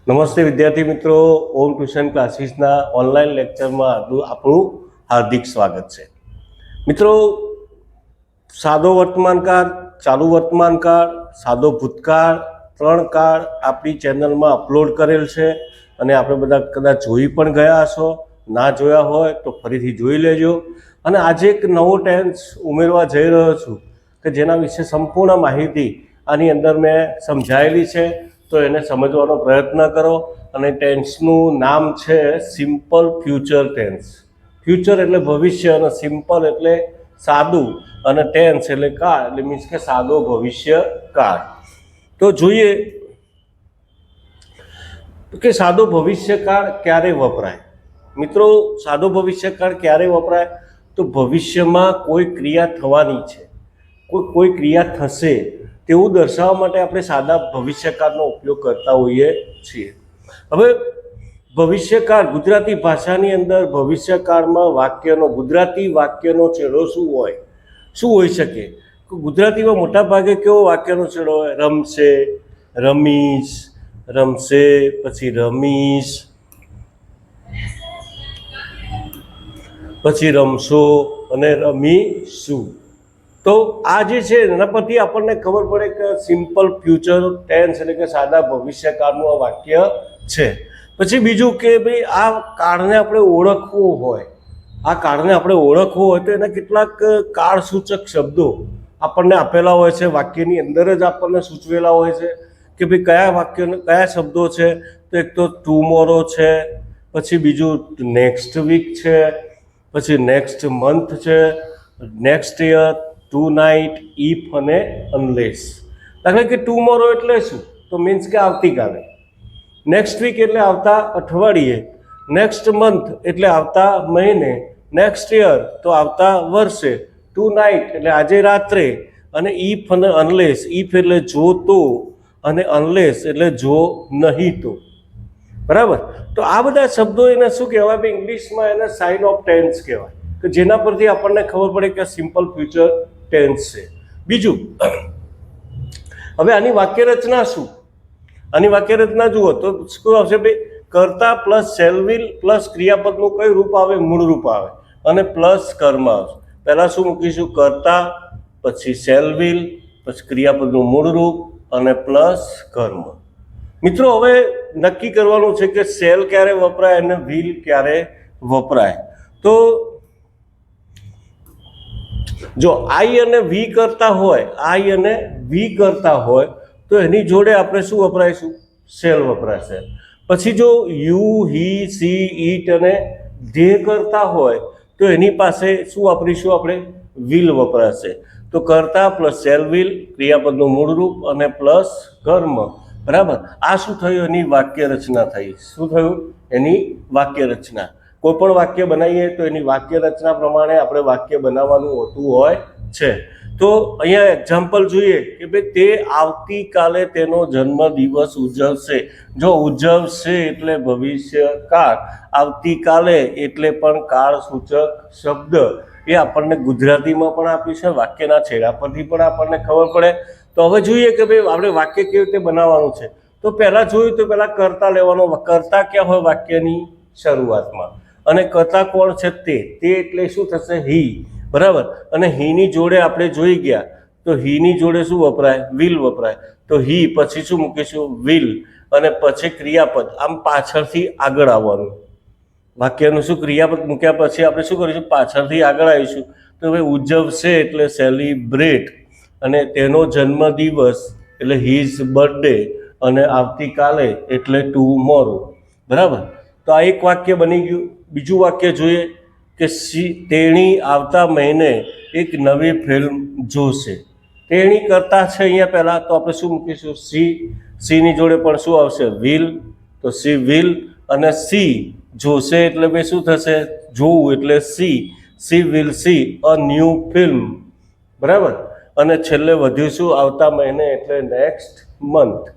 નમસ્તે વિદ્યાર્થી મિત્રો, ઓમ ટ્યુશન ક્લાસીસના ઓનલાઈન લેક્ચરમાં આપણું હાર્દિક સ્વાગત છે. મિત્રો, સાદો વર્તમાનકાળ, ચાલુ વર્તમાનકાળ, સાદો ભૂતકાળ, 3 કાળ આપણી ચેનલમાં અપલોડ કરેલ છે અને આપણે બધા કદાચ જોઈ પણ ગયા હશો. ના જોયા હોય તો ફરીથી જોઈ લેજો. અને આજે એક નવો ટેન્સ ઉમેરવા જઈ રહ્યો છું કે જેના વિશે સંપૂર્ણ માહિતી આની અંદર મેં સમજાયેલી છે, તો એને સમજવાનો પ્રયત્ન કરો. અને ટેન્સનું નામ છે સિમ્પલ ફ્યુચર ટેન્સ. ફ્યુચર એટલે ભવિષ્ય અને સિમ્પલ એટલે સાદું અને ટેન્સ એટલે કાળ, એટલે મીન્સ કે સાદો ભવિષ્ય કાળ. તો જોઈએ કે સાદો ભવિષ્યકાળ ક્યારે વપરાય. મિત્રો, સાદો ભવિષ્યકાળ ક્યારે વપરાય? તો ભવિષ્યમાં કોઈ ક્રિયા થવાની છે, કોઈ ક્રિયા થશે તેવું દર્શાવવા માટે આપણે સાદા ભવિષ્યકાળનો ઉપયોગ કરતા હોઈએ છીએ. હવે ભવિષ્યકાળ ગુજરાતી ભાષાની અંદર ભવિષ્યકાળમાં વાક્યનો ગુજરાતી વાક્યનો છેડો શું હોઈ શકે? ગુજરાતીમાં મોટા ભાગે કેવો વાક્યનો છેડો હોય? રમશે, રમીશ, રમશે, પછી રમીશ, પછી રમશો અને રમીશું. તો આ જે છે એના પરથી આપણને ખબર પડે કે સિમ્પલ ફ્યુચર ટેન્સ એટલે કે સાદા ભવિષ્યકાળનું આ વાક્ય છે. પછી બીજું કે ભાઈ આ કાળને આપણે ઓળખવું હોય, તો એના કેટલાક કાળસૂચક શબ્દો આપણને આપેલા હોય છે, વાક્યની અંદર જ આપણને સૂચવેલા હોય છે કે ભાઈ કયા શબ્દો છે. તો એક તો ટુમોરો છે, પછી બીજું નેક્સ્ટ વીક છે, પછી નેક્સ્ટ મંથ છે, next year, tonight, if અને અનલેસ. દાખલા કે ટુમોરો એટલે શું? તો મીન્સ કે આવતીકાલે. નેક્સ્ટ વીક એટલે આવતા અઠવાડિયે. નેક્સ્ટ મંથ એટલે આવતા મહિને. નેક્સ્ટ યર તો આવતા વર્ષે. ટુ નાઇટ એટલે આજે રાત્રે. અને ઇફ અને અનલેસ, ઇફ એટલે જો તો, અને અનલેસ એટલે જો નહીં તો. બરાબર? તો આ બધા શબ્દો એને શું કહેવાય? ઇંગ્લિશમાં એને સાઇન ઓફ ટેન્સ કહેવાય, કે જેના પરથી આપણને ખબર પડે કે સિમ્પલ ફ્યુચર ટેન્સ છે. બીજું, હવે આની વાક્યરચના શું? આની વાક્યરચના જુઓ તો શું આવશે ભાઈ? કર્તા પ્લસ શેલ વિલ પ્લસ ક્રિયાપદનું કયું રૂપ આવે? મૂળ રૂપ આવે, અને પ્લસ કર્મ આવશે. પહેલાં શું મૂકીશું? કર્તા, પછી શેલ વિલ, પછી ક્રિયાપદનું મૂળ રૂપ અને પ્લસ કર્મ. મિત્રો, હવે નક્કી કરવાનું છે કે શેલ ક્યારે વપરાય અને વિલ ક્યારે વપરાય. તો જો આઈ અને વી કરતા હોય તો એની જોડે આપણે શું વપરાઈશું? શેલ વપરાશે. પછી જો યુ, હી, સી, ઈટ અને ધે કરતા હોય તો એની પાસે શું વાપરીશું આપણે? વિલ વપરાશે. તો કરતા પ્લસ શેલ વિલ, ક્રિયાપદનું મૂળ રૂપ અને પ્લસ કર્મ. બરાબર? આ શું થયું? એની વાક્ય રચના થઈ. શું થયું? એની વાક્ય રચના. કોઈ પણ વાક્ય બનાવીએ તો એની વાક્ય રચના પ્રમાણે આપણે વાક્ય બનાવવાનું હોતું હોય છે. તો અહીંયા એક્ઝામ્પલ જોઈએ કે ભાઈ તે આવતીકાલે તેનો જન્મદિવસ ઉજવશે. જો ઉજવશે એટલે ભવિષ્યકાળ, આવતીકાલે એટલે પણ કાળસૂચક શબ્દ. એ આપણને ગુજરાતીમાં પણ આપ્યું છે, વાક્યના છેડા પરથી પણ આપણને ખબર પડે. તો હવે જોઈએ કે ભાઈ આપણે વાક્ય કેવી રીતે બનાવવાનું છે. તો પહેલાં જોયું તો પહેલાં કર્તા લેવાનો. કર્તા ક્યાં હોય? વાક્યની શરૂઆતમાં. અને કર્તા કોણ છે? તે એટલે શું થશે? હી. બરાબર? અને હીની જોડે આપણે જોઈ ગયા તો હીની જોડે શું વપરાય? વિલ વપરાય. તો હી પછી શું મૂકીશું? વિલ. અને પછી ક્રિયાપદ. આમ પાછળથી આગળ આવવાનું. વાક્યનું શું? ક્રિયાપદ મૂક્યા પછી આપણે શું કરીશું? પાછળથી આગળ આવીશું. તો ભાઈ ઉજવશે એટલે સેલિબ્રેટ, અને તેનો જન્મદિવસ એટલે હિઝ બર્થડે, અને આવતીકાલે એટલે ટુમોરો. બરાબર? તો આ એક વાક્ય બની ગયું. બીજું વાક્ય જોઈએ કે તેણી આવતા મહિને એક નવી ફિલ્મ જોશે. તેણી કરતા છે અહીંયા પહેલાં, તો આપણે શું મૂકીશું? સીની જોડે પણ શું આવશે? વિલ. તો સી વિલ. અને સી જોશે એટલે ભાઈ શું થશે? જોવું એટલે she will see a new film. બરાબર? અને છેલ્લે વધ્યું શું? આવતા મહિને એટલે નેક્સ્ટ મંથ.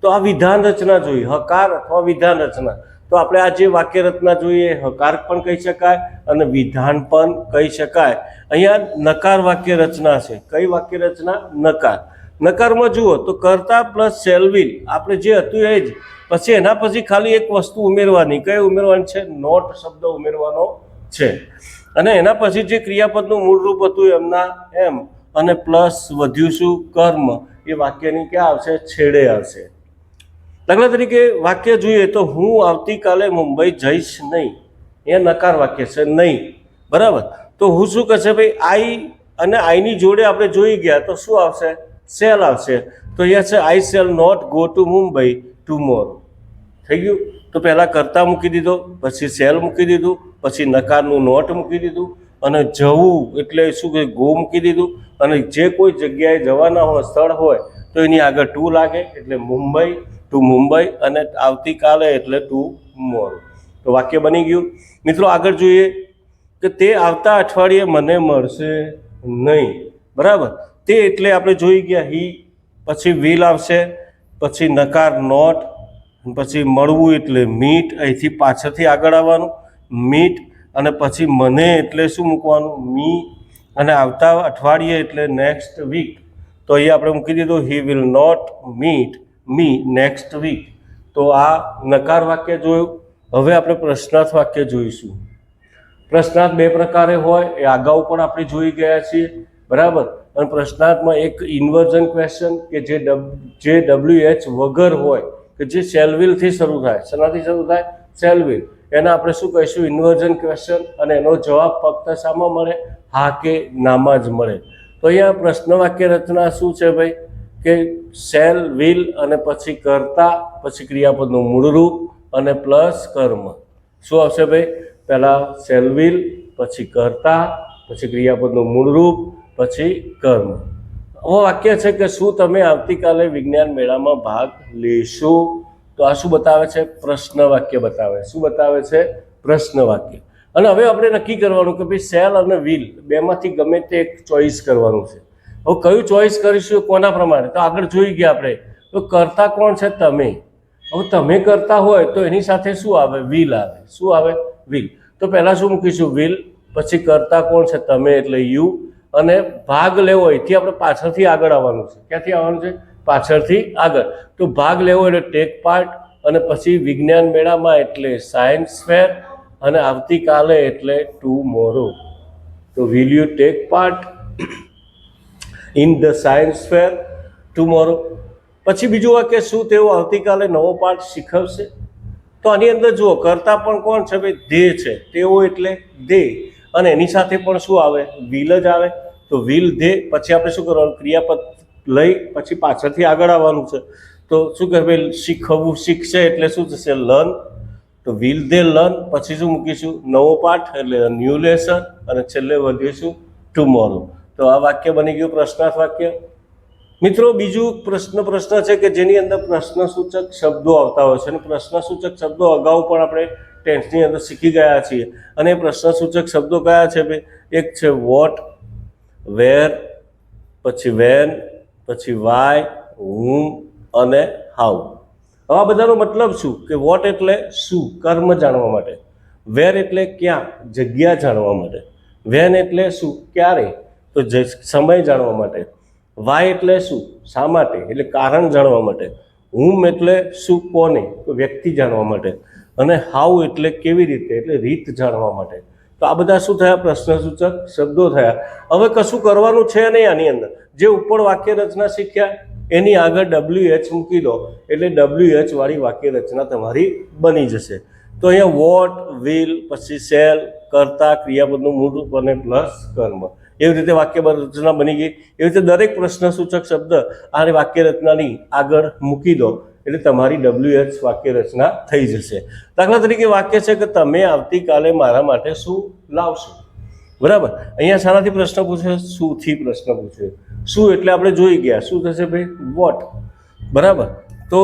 તો આ વિધાન રચના જોઈ, હકાર અથવા વિધાન રચના. તો આપણે આ જે વાક્ય રચના જોઈએ, હકાર પણ કહી શકાય અને વિધાન પણ કહી શકાય. અહીંયા નકાર વાક્ય રચના છે. કઈ વાક્ય રચના? નકાર. નકારમાં જુઓ તો કરતા પ્લસ શેલ વિલ આપણે જે હતું એ જ, પછી એના પછી ખાલી એક વસ્તુ ઉમેરવાની. કઈ ઉમેરવાની છે? નોટ શબ્દ ઉમેરવાનો છે. અને એના પછી જે ક્રિયાપદનું મૂળ રૂપ હતું એમના એમ, અને પ્લસ વધ્યું શું? કર્મ. એ વાક્યની ક્યાં આવશે? છેડે આવશે. દાખલા તરીકે વાક્ય જોઈએ તો હું આવતીકાલે મુંબઈ જઈશ નહીં, એ નકાર વાક્ય છે, નહીં. બરાબર. તો હું શું કરશે ભાઈ? આઈ અને આઈની જોડે આપણે જોઈ ગયા તો શું આવશે? શેલ આવશે. તો અહીંયા છે I shall not go to Mumbai tomorrow. થઈ ગયું. તો પહેલાં કરતા મૂકી દીધો, પછી શેલ મૂકી દીધું, પછી નકારનું નોટ મૂકી દીધું, અને જવું એટલે શું કે ગો મૂકી દીધું, અને જે કોઈ જગ્યાએ જવાના હોય, સ્થળ હોય તો એની આગળ ટુ લાગે એટલે મુંબઈ, ટુ મુંબઈ, અને આવતીકાલે એટલે ટુ મોરો. તો વાક્ય બની ગયું. મિત્રો આગળ જોઈએ કે તે આવતા અઠવાડિયે મને મળશે નહીં. બરાબર. તે એટલે આપણે જોઈ ગયા હી, પછી વિલ આવશે, પછી નકાર નોટ, પછી મળવું એટલે મીટ, અહીંથી પાછળથી આગળ આવવાનું મીટ, અને પછી મને એટલે શું મૂકવાનું? મી, અને આવતા અઠવાડિયે એટલે નેક્સ્ટ વીક. તો અહીંયા આપણે મૂકી દીધું he will not meet me next week. તો આ નકાર વાક્ય જોયું. હવે આપણે પ્રશ્નાર્થ વાક્ય જોઈશું. પ્રશ્નાર્થ બે પ્રકારે હોય, એ અગાઉ પણ આપણે જોઈ ગયા છીએ. બરાબર. અને પ્રશ્નાર્થમાં એક ઇન્વર્ઝન ક્વેશ્ચન કે જે WH વગર હોય, કે જે શેલવિલથી શરૂ થાય. શેનાથી શરૂ થાય? શેલવિલ. એને આપણે શું કહીશું? Inversion question. અને એનો જવાબ ફક્ત શામાં મળે? હા કે નામાં જ મળે. તો અહીંયા પ્રશ્ન વાક્ય રચના શું છે ભાઈ? કે શેલ વિલ અને પછી કરતા, પછી ક્રિયાપદનું મૂળરૂપ અને પ્લસ કર્મ. શું આવશે ભાઈ? પહેલાં શેલ વિલ, પછી કરતા, પછી ક્રિયાપદનું મૂળરૂપ, પછી કર્મ. હવે વાક્ય છે કે શું તમે આવતીકાલે વિજ્ઞાન મેળામાં ભાગ લેશો? તો આ શું બતાવે છે? પ્રશ્ન વાક્ય બતાવે. શું બતાવે છે? પ્રશ્ન વાક્ય. અને હવે આપણે નક્કી કરવાનું કે ભાઈ શેલ અને વિલ બેમાંથી ગમે તે એક ચોઈસ કરવાનું છે. હવે કયું ચોઈસ કરીશું? કોના પ્રમાણે? તો આગળ જોઈ ગયા આપણે. તો કરતા કોણ છે? તમે. હવે તમે કરતા હોય તો એની સાથે શું આવે? વિલ આવે. શું આવે? વિલ. તો પહેલાં શું મૂકીશું? વિલ. પછી કરતા કોણ છે? તમે, એટલે યુ. અને ભાગ લેવો, અહીંથી આપણે પાછળથી આગળ આવવાનું છે. ક્યાંથી આવવાનું છે? પાછળથી આગળ. તો ભાગ લેવો એટલે ટેક પાર્ટ, અને પછી વિજ્ઞાન મેળામાં એટલે સાયન્સ ફેર, અને આવતીકાલે એટલે ટુમોરો. તો will you take part in the science fair tomorrow? પછી બીજું વાક્ય, શું તેઓ આવતીકાલે નવો પાઠ શીખવશે? તો આની અંદર જુઓ, કરતા પણ કોણ છે ભાઈ? ધે છે. તેઓ એટલે ધે, અને એની સાથે પણ શું આવે? વિલ જ આવે. તો વિલ ધે. પછી આપણે શું કરવાનું? ક્રિયાપદ લઈ પછી પાછળથી આગળ આવવાનું છે. તો શું કહે ભાઈ? શીખવવું, શીખશે એટલે શું થશે? લર્ન. તો વિલ ધે લર્ન. પછી શું મૂકીશું? નવો પાઠ એટલે ન્યૂ લેસન, અને છેલ્લે વધીશું ટુમોરો. તો આ વાક્ય બની ગયું પ્રશ્નાર્થ વાક્ય. મિત્રો બીજું પ્રશ્ન છે કે જેની અંદર પ્રશ્નસૂચક શબ્દો આવતા હોય છે, અને પ્રશ્નસૂચક શબ્દો અગાઉ પણ આપણે ટેન્સની અંદર શીખી ગયા છીએ. અને એ પ્રશ્નસૂચક શબ્દો કયા છે ભાઈ? એક છે વોટ, વેર, પછી વેન, પછી વાય, હુમ અને હાઉ. હવે આ બધાનો મતલબ શું? કે વોટ એટલે શું? કર્મ જાણવા માટે. વેર એટલે ક્યાં? જગ્યા જાણવા માટે. વેન એટલે શું? ક્યારે? તો સમય જાણવા માટે. વાય એટલે શું? શા માટે? એટલે કારણ જાણવા માટે. હુમ એટલે શું? કોને? તો વ્યક્તિ જાણવા માટે. અને હાઉ એટલે કેવી રીતે? એટલે રીત જાણવા માટે. તો આ બધા શું થયા? પ્રશ્નસૂચક શબ્દો થયા. હવે કશું કરવાનું છે નહીં આની અંદર. જે ઉપર વાક્ય રચના શીખ્યા એની આગળ WH મૂકી દો એટલે WH વાળી વાક્ય રચના તમારી બની જશે. તો અહીંયા વોટ, વિલ, પછી શેલ, કરતા, ક્રિયાપદનું મૂળરૂપ અને પ્લસ કર્મ. એવી રીતે વાક્ય રચના બની ગઈ. એવી રીતે દરેક પ્રશ્નસૂચક શબ્દ આ વાક્ય રચનાની આગળ મૂકી દો એટલે તમારી WH વાક્ય રચના થઈ જશે. દાખલા તરીકે વાક્ય છે કે તમે આવતીકાલે મારા માટે શું લાવશો? બરાબર. અહીંયા શાનાથી પ્રશ્ન પૂછે? શુંથી પ્રશ્ન પૂછે. શું એટલે આપણે જોઈ ગયા. શું થશે ભાઈ? વોટ. બરાબર. તો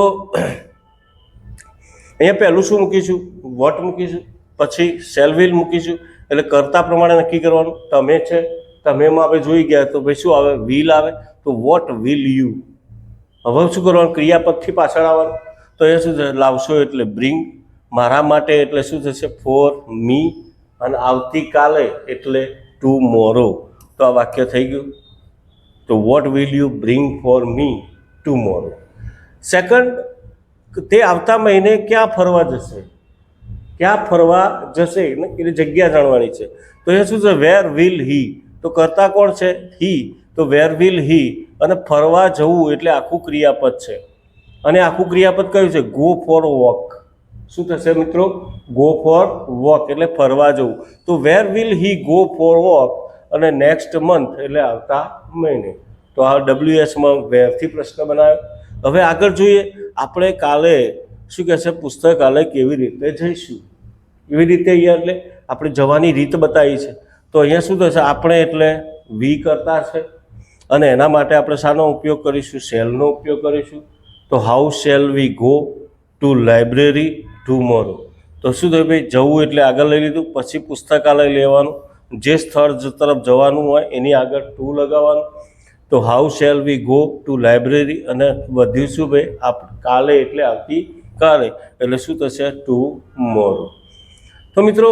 અહીંયા પહેલું શું મૂકીશું? વોટ મૂકીશું. પછી શેલ વિલ મૂકીશું. એટલે કરતા પ્રમાણે નક્કી કરવાનું. તમે છે, તમેમાં આપણે જોઈ ગયા તો ભાઈ શું આવે? વિલ આવે. તો વોટ વિલ યુ. હવે શું કરવાનું? ક્રિયાપદથી પાછળ આવવાનું. તો એ શું છે? લાવશો એટલે બ્રિંગ, મારા માટે એટલે શું થશે? ફોર મી, અને આવતીકાલે એટલે ટુમોરો. તો આ વાક્ય થઈ ગયું. તો what will you bring for me tomorrow. Second, તે આવતા મહિને ક્યાં ફરવા જશે, ક્યાં ફરવા જશે એટલે જગ્યા જાણવાની છે. તો એ શું છે, વેર વિલ હી, તો કરતા કોણ છે, હી, તો વેર વિલ હી, અને ફરવા જવું એટલે આખું ક્રિયાપદ છે. અને આખું ક્રિયાપદ કયું છે, ગો ફોર વોક. શું થશે મિત્રો, ગો ફોર વોક એટલે ફરવા જવું. તો where will he go for walk, અને નેક્સ્ટ મંથ એટલે આવતા મહિને. તો આ WHમાં વેરથી પ્રશ્ન બનાવ્યો. હવે આગળ જોઈએ, આપણે કાલે શું કહે છે, પુસ્તકાલય કેવી રીતે જઈશું. એવી રીતે અહીંયા એટલે આપણે જવાની રીત બતાવી છે. તો અહીંયા શું થશે, આપણે એટલે વી કરતા છે, અને એના માટે આપણે શાનો ઉપયોગ કરીશું, શેલનો ઉપયોગ કરીશું. તો how shall we go to library tomorrow. તો શું થયું ભાઈ, જવું એટલે આગળ લઈ લીધું, પછી પુસ્તકાલય લેવાનું, જે સ્થળ તરફ જવાનું હોય એની આગળ ટુ લગાવવાનું. તો how shall we go to library, અને વધ્યું શું ભાઈ, કાલે એટલે આવતી કાલે, એટલે શું થશે, ટુમોરો. તો મિત્રો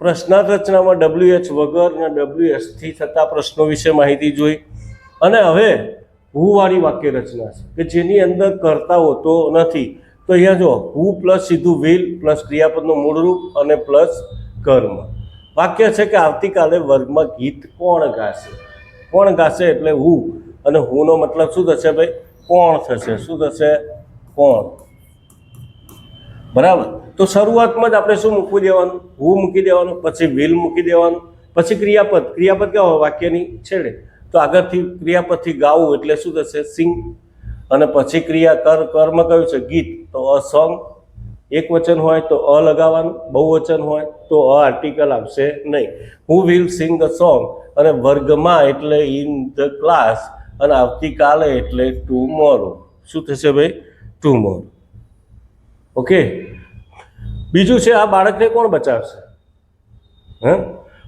પ્રશ્નાર્થ રચનામાં WH વગર અને WHથી થતા પ્રશ્નો વિશે માહિતી જોઈ. અને હવે હુ વાળી વાક્ય રચના છે કે જેની અંદર કર્તા હોતો નથી. તો અહીંયા જો હુ પ્લસ સીધું વિલ પ્લસ ક્રિયાપદનું મૂળ રૂપ અને પ્લસ કર્મ. વાક્ય છે કે આવતીકાલે વર્ગમાં ગીત કોણ ગાશે. કોણ ગાશે એટલે હુ, અને હુનો મતલબ શું થશે ભાઈ, કોણ થશે. શું થશે, કોણ. બરાબર. તો શરૂઆતમાં જ આપણે શું મૂકી દેવાનું, હુ મૂકી દેવાનું, પછી વિલ મૂકી દેવાનું, પછી ક્રિયાપદ. ક્રિયાપદ ક્યાં હોય, વાક્યની છેડે. તો આગળથી ક્રિયાપદથી ગાવું એટલે શું થશે, સિંગ. અને પછી કર્મ કયું છે, ગીત. તો અ સોંગ. એક વચન હોય તો અ લગાવવાનું, બહુવચન હોય તો અ આર્ટિકલ આવશે નહીં. Who will sing the song, અને વર્ગમાં એટલે ઇન ધ ક્લાસ, અને આવતીકાલે એટલે ટુમોરો. શું થશે ભાઈ, ટુમોરો. ઓકે. બીજું છે, આ બાળકને કોણ બચાવશે.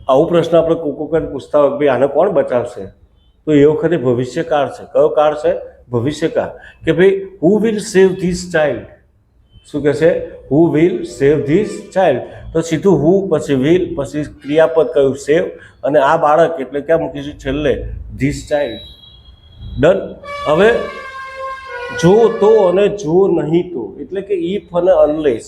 આવું પ્રશ્ન આપણે કોક વખત પૂછતા હોય, ભાઈ આને કોણ બચાવશે. તો એ વખતે ભવિષ્યકાળ છે. કયો કાળ છે, ભવિષ્યકાળ. કે ભાઈ who will save this child. શું કહે છે, who will save this child. તો સીધું હુ પછી વિલ પછી ક્રિયાપદ કયું, સેવ, અને આ બાળક એટલે ક્યાં મૂકીશું, છેલ્લે ધીસ ચાઇલ્ડ. ડન. હવે જો તો અને જો નહીં તો, એટલે કે ઇફ અને અનલેસ.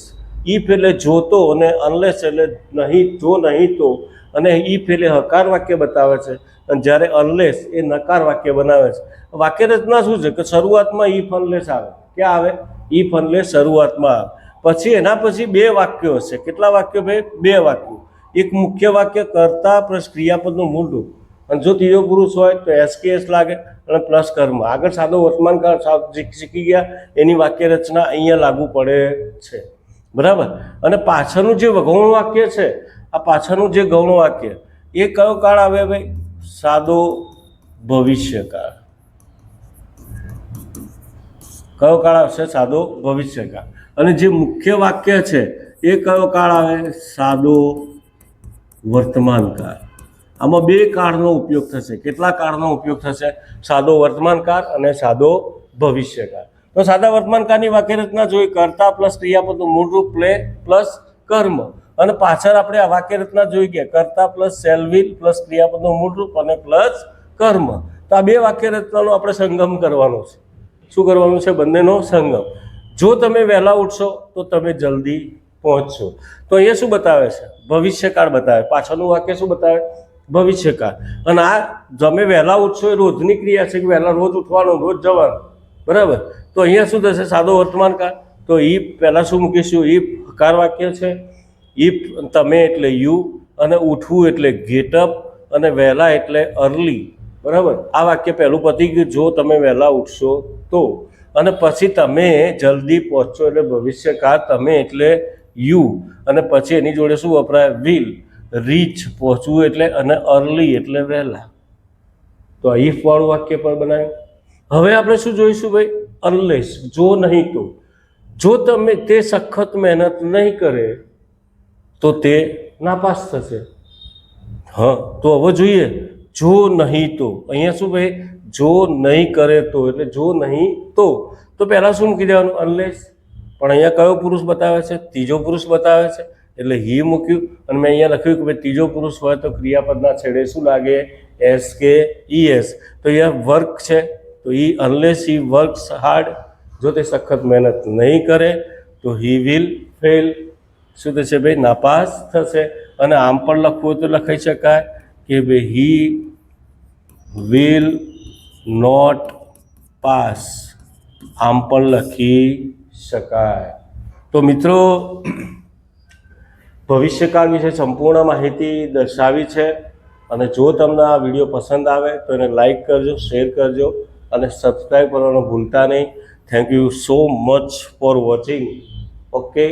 ઇફ એટલે જો તો, અને અનલેસ એટલે નહીં, જો નહીં તો. અને ઇફ એટલે હકાર વાક્ય બતાવે છે, અને જ્યારે અનલેસ એ નકાર વાક્ય બનાવે છે. વાક્ય રચના શું છે કે શરૂઆતમાં ઇફ અનલેસ આવે. ક્યાં આવે, ઇફ અનલેસ શરૂઆતમાં આવે. પછી એના પછી બે વાક્યો હશે. કેટલા વાક્યો ભાઈ, બે વાક્યો. એક મુખ્ય વાક્ય કર્તા પ્લસ ક્રિયાપદનું મૂળ રૂપ, અને જો ત્રીજો પુરુષ હોય તો SKS લાગે, અને પ્લસ કર્મ. આગળ સાદો વર્તમાન કાળ શીખી ગયા, એની વાક્ય રચના અહીંયા લાગુ પડે છે. બરાબર. અને પાછળનું જે ગૌણ વાક્ય છે, આ પાછળનું જે ગૌણ વાક્ય એ કયો કાળ આવે ભાઈ, સાદો ભવિષ્યકાળ. કયો કાળ આવશે, સાદો ભવિષ્યકાળ. અને જે મુખ્ય વાક્ય છે એ કયો કાળ આવે, સાદો વર્તમાન કાળ. આમાં બે કાળનો ઉપયોગ થશે. કેટલા કાળનો ઉપયોગ થશે, સાદો વર્તમાન કાળ અને સાદો ભવિષ્યકાળ. તો સાદા વર્તમાન કાળની વાક્ય રચના જોઈ, કર્તા પ્લસ ક્રિયાપદનું મૂળ રૂપ પ્લે પ્લસ કર્મ. અને પાછળ આપણે આ વાક્ય રચના જોઈ ગયા, કર્તા પ્લસ શેલ વિલ પ્લસ ક્રિયાપદનું મૂળ રૂપ અને પ્લસ કર્મ. તો આ બે વાક્ય રચનાનો આપણે સંગમ કરવાનો છે. શું કરવાનું છે, બંનેનો સંગમ. જો તમે વહેલા ઉઠશો તો તમે જલ્દી પહોંચશો. તો અહીંયા શું બતાવે છે, ભવિષ્યકાળ બતાવે. પાછળનું વાક્ય શું બતાવે, ભવિષ્યકાળ. અને આ તમે વહેલા ઉઠશો એ રોજની ક્રિયા છે કે વહેલા રોજ ઉઠવાનું, રોજ જવાનું. બરાબર. તો અહીંયા શું થશે, સાદો વર્તમાન કાળ. તો ઇફ પહેલાં શું મૂકીશું, ઇફ હકાર વાક્ય છે. ઇફ તમે એટલે યુ, અને ઉઠવું એટલે ગેટઅપ, અને વહેલા એટલે અર્લી. બરાબર. આ વાક્ય પહેલું પતી ગયું, જો તમે વહેલા ઉઠશો તો. અને પછી તમે જલ્દી પહોંચશો એટલે ભવિષ્યકાળ, તમે એટલે યુ, અને પછી એની જોડે શું વપરાય, વિલ. રીચ પહોંચવું એટલે, અને અર્લી એટલે વહેલા. તો ઇફ વાળું વાક્ય પર બનાવ્યું. હવે આપણે શું જોઈશું ભાઈ, અનલેસ, જો નહીં તો. જો તમે તે સખત મહેનત નહીં કરે તો તે નાપાસ થશે. હા, તો હવે જોઈએ, જો નહીં તો. અહીંયા શું ભાઈ, જો નહીં કરે તો, એટલે જો નહીં તો. તો પહેલાં શું મૂકી દેવાનું, અનલેસ. પણ અહીંયા કયો પુરુષ બતાવે છે, ત્રીજો પુરુષ બતાવે છે, એટલે હી મૂક્યું. અને મેં અહીંયા લખ્યું કે ભાઈ ત્રીજો પુરુષ હોય તો ક્રિયાપદના છેડે શું લાગે, SKES. તો અહીંયા વર્ક છે, તો અનલેસ હી વર્ક્સ હાર્ડ, જો તે સખત મહેનત નહીં કરે તો હી વિલ ફેલ. શું થશે ભાઈ? નાપાસ થશે. અને આમ પણ લખવું તો લખાઈ શકાય કે ભાઈ હી વિલ નોટ પાસ, આમ પણ લખી શકાય. તો મિત્રો, ભવિષ્યકાળ વિશે સંપૂર્ણ માહિતી દર્શાવી છે. અને જો તમને આ વિડીયો પસંદ આવે તો એને લાઈક કરજો, શેર કરજો અને સબસ્ક્રાઈબ કરવાનું ભૂલતા નહીં. Thank you so much for watching. Okay.